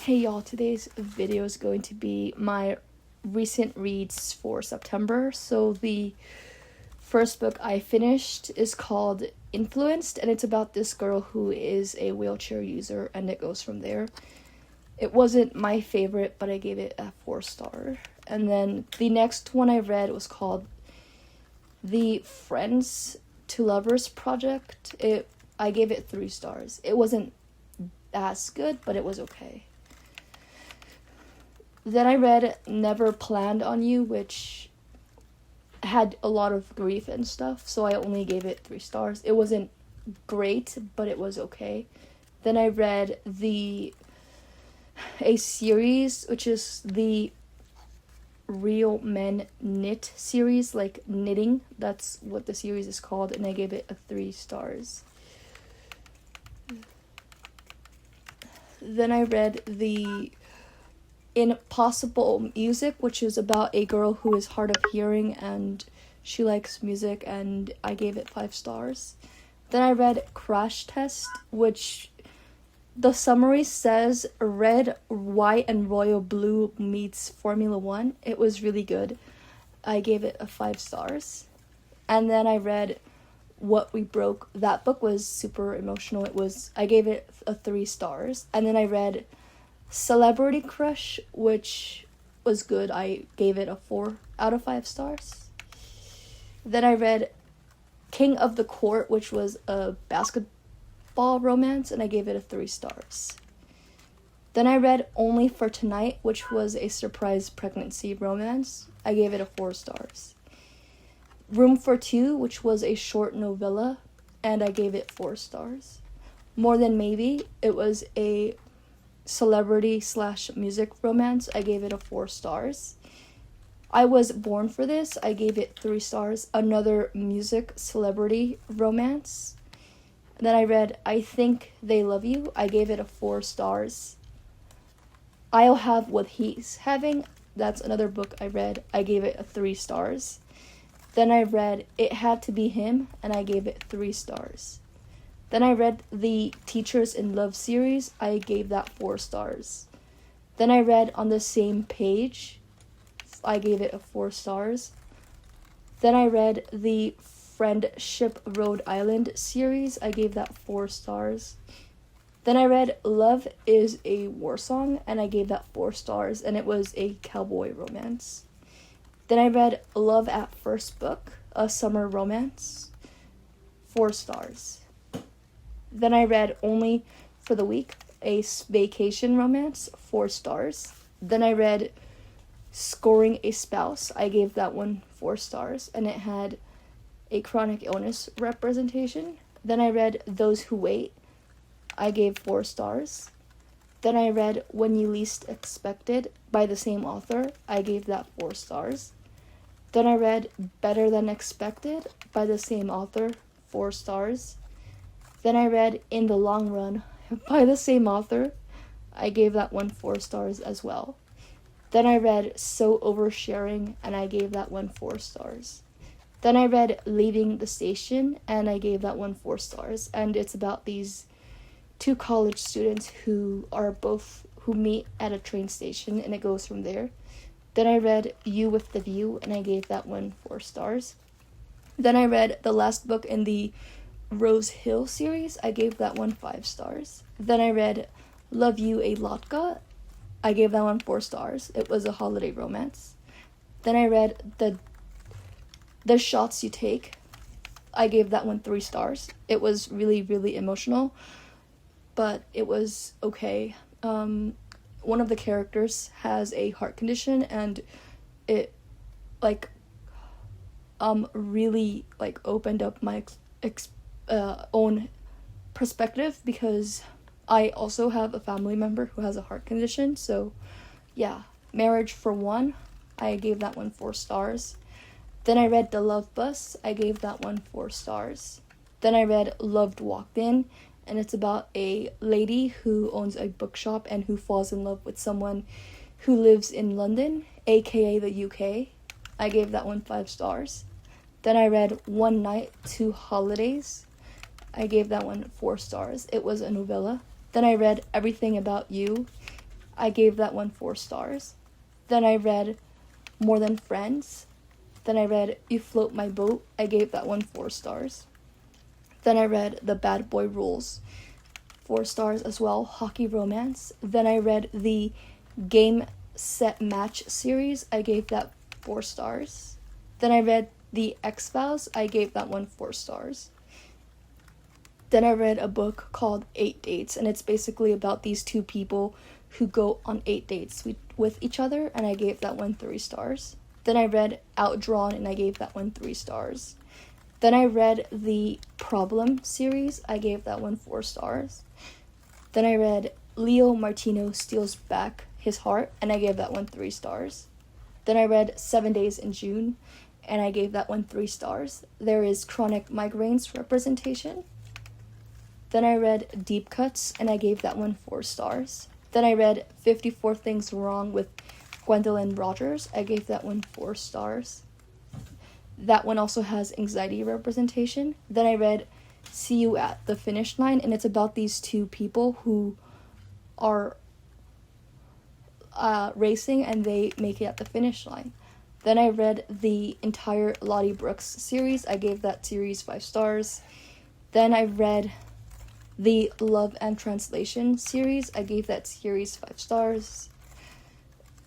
Hey y'all, today's video is going to be my recent reads for September. So the first book I finished is called Influenced, and it's about this girl who is a wheelchair user, and it goes from there. It wasn't my favorite, but I gave it a 4-star. And then the next one I read was called The Friends to Lovers Project. I gave it 3 stars. It wasn't as good, but it was okay. Then I read Never Planned on You, which had a lot of grief and stuff, so I only gave it 3 stars. It wasn't great, but it was okay. Then I read a series, which is the Real Men Knit series, like knitting. That's what the series is called, and I gave it a 3 stars. Then I read the Impossible Music, which is about a girl who is hard of hearing and she likes music, and I gave it 5 stars. Then I read Crash Test, which the summary says red, white, and royal blue meets Formula One. It was really good. I gave it a 5 stars. And then I read What We Broke. That book was super emotional. I gave it a 3 stars. And then I read Celebrity Crush, which was good. I gave it a 4 out of 5 stars. Then I read King of the Court, which was a basketball romance, and I gave it a 3 stars. Then I read Only for Tonight, which was a surprise pregnancy romance. I gave it a 4 stars. Room for Two, which was a short novella, and I gave it 4 stars. More Than Maybe, it was a celebrity/music romance. I gave it a 4 stars. I Was Born for This, I gave it 3 stars. Another music celebrity romance. And then I read I Think They Love You. I gave it a 4 stars. I'll Have What He's Having. That's another book I read. I gave it a 3 stars. Then I read It Had to Be Him, and I gave it 3 stars. Then I read the Teachers in Love series. I gave that 4 stars. Then I read On the Same Page. I gave it a 4 stars. Then I read the Friendship Rhode Island series. I gave that 4 stars. Then I read Love is a War Song, and I gave that 4 stars, and it was a cowboy romance. Then I read Love at First Book, a summer romance, 4 stars. Then I read Only for the Week, a vacation romance, 4 stars. Then I read Scoring a Spouse. I gave that one 4 stars, and it had a chronic illness representation. Then I read Those Who Wait. I gave 4 stars. Then I read When You Least Expected by the same author. I gave that 4 stars. Then I read Better Than Expected by the same author, 4 stars. Then I read In the Long Run by the same author. I gave that one 4 stars as well. Then I read So Oversharing, and I gave that one 4 stars. Then I read Leaving the Station, and I gave that one 4 stars. And it's about these 2 college students who meet at a train station, and it goes from there. Then I read You with the View, and I gave that one 4 stars. Then I read the last book in the Rose Hill series. I gave that one 5 stars. Then I read Love You a Lotka. I gave that one 4 stars. It was a holiday romance. Then I read The Shots You Take. I gave that one 3 stars. It was really, really emotional, but it was okay. One of the characters has a heart condition, and it really opened up my own perspective, because I also have a family member who has a heart condition. So yeah, Marriage for One, I gave that one 4 stars. Then I read The Love Bus. I gave that one 4 stars. Then I read Loved Walked In, and it's about a lady who owns a bookshop and who falls in love with someone who lives in London, aka the UK. I gave that one 5 stars. Then I read One Night, Two Holidays. I gave that one 4 stars. It was a novella. Then I read Everything About You. I gave that one 4 stars. Then I read More Than Friends. Then I read You Float My Boat. I gave that one 4 stars. Then I read The Bad Boy Rules. 4 stars as well. Hockey Romance. Then I read the Game Set Match series. I gave that 4 stars. Then I read The X-Files. I gave that one 4 stars. Then I read a book called 8 Dates, and it's basically about these two people who go on 8 dates with each other, and I gave that one 3 stars. Then I read Outdrawn, and I gave that one 3 stars. Then I read the Problem series. I gave that one 4 stars. Then I read Leo Martino Steals Back His Heart, and I gave that one 3 stars. Then I read 7 Days in June, and I gave that one 3 stars. There is Chronic Migraines Representation. Then I read Deep Cuts, and I gave that one 4 stars. Then I read 54 Things Wrong with Gwendolyn Rogers. I gave that one 4 stars. That one also has anxiety representation. Then I read See You at the Finish Line, and it's about these two people who are racing and they make it at the finish line. Then I read the entire Lottie Brooks series. I gave that series 5 stars. Then I read the Love and Translation series. I gave that series 5 stars.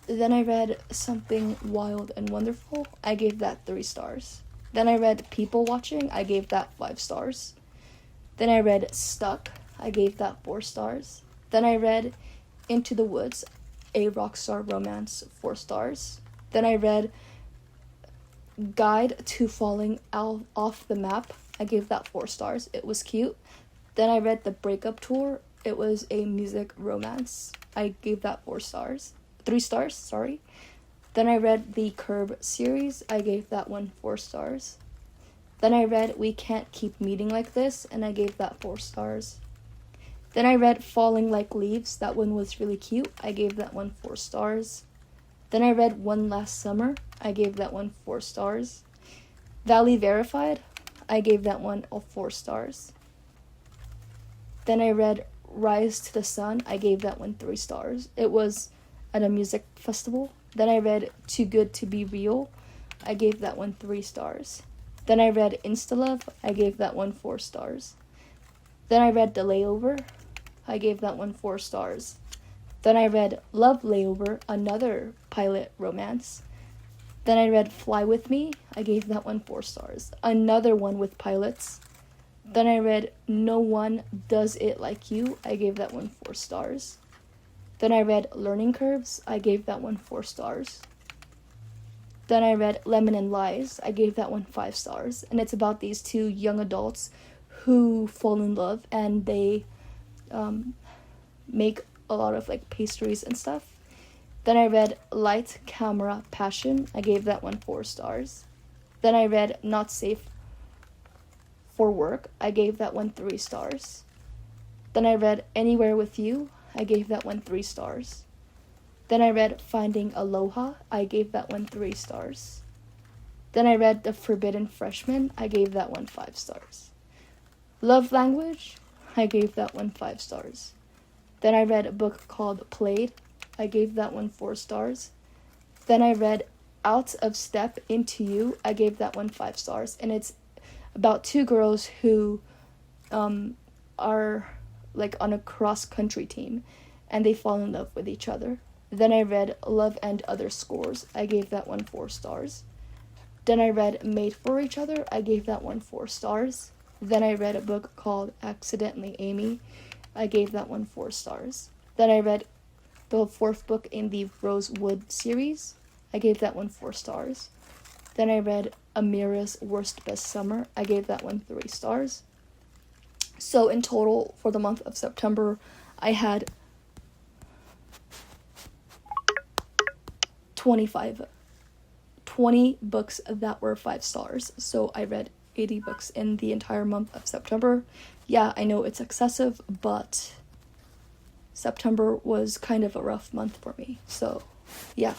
Then I read Something Wild and Wonderful. I gave that 3 stars. Then I read People Watching. I gave that 5 stars. Then I read Stuck. I gave that 4 stars. Then I read Into the Woods, a Rockstar Romance, 4 stars. Then I read Guide to Falling Off the Map. I gave that 4 stars. It was cute. Then I read The Breakup Tour. It was a music romance. I gave that 3 stars, sorry. Then I read the Curb series. I gave that one 4 stars. Then I read We Can't Keep Meeting Like This, and I gave that 4 stars. Then I read Falling Like Leaves. That one was really cute. I gave that one 4 stars. Then I read One Last Summer. I gave that one 4 stars. Valley Verified. I gave that one 4 stars. Then I read Rise to the Sun. I gave that one 3 stars. It was at a music festival. Then I read Too Good to Be Real. I gave that one 3 stars. Then I read Instalove. I gave that one 4 stars. Then I read The Layover. I gave that one 4 stars. Then I read Love Layover, another pilot romance. Then I read Fly With Me. I gave that one 4 stars. Another one with pilots. Then I read No One Does It Like You. I gave that one 4 stars. Then I read Learning Curves. I gave that one 4 stars. Then I read Lemon and Lies. I gave that one 5 stars. And it's about these two young adults who fall in love and they make a lot of like pastries and stuff. Then I read Light, Camera, Passion. I gave that one 4 stars. Then I read Not Safe for Work. I gave that one 3 stars. Then I read Anywhere with You. I gave that one 3 stars. Then I read Finding Aloha. I gave that one 3 stars. Then I read The Forbidden Freshman. I gave that one 5 stars. Love Language. I gave that one 5 stars. Then I read a book called Played. I gave that one 4 stars. Then I read Out of Step Into You. I gave that one 5 stars. And it's about 2 girls who are like on a cross-country team and they fall in love with each other. Then I read Love and Other Scores. I gave that one 4 stars. Then I read Made for Each Other. I gave that one 4 stars. Then I read a book called Accidentally Amy. I gave that one 4 stars. Then I read the 4th book in the Rosewood series. I gave that one 4 stars. Then I read Amira's Worst Best Summer. I gave that one 3 stars. So in total, for the month of September, I had 20 books that were 5 stars. So I read 80 books in the entire month of September. Yeah, I know it's excessive, but September was kind of a rough month for me. So, yeah.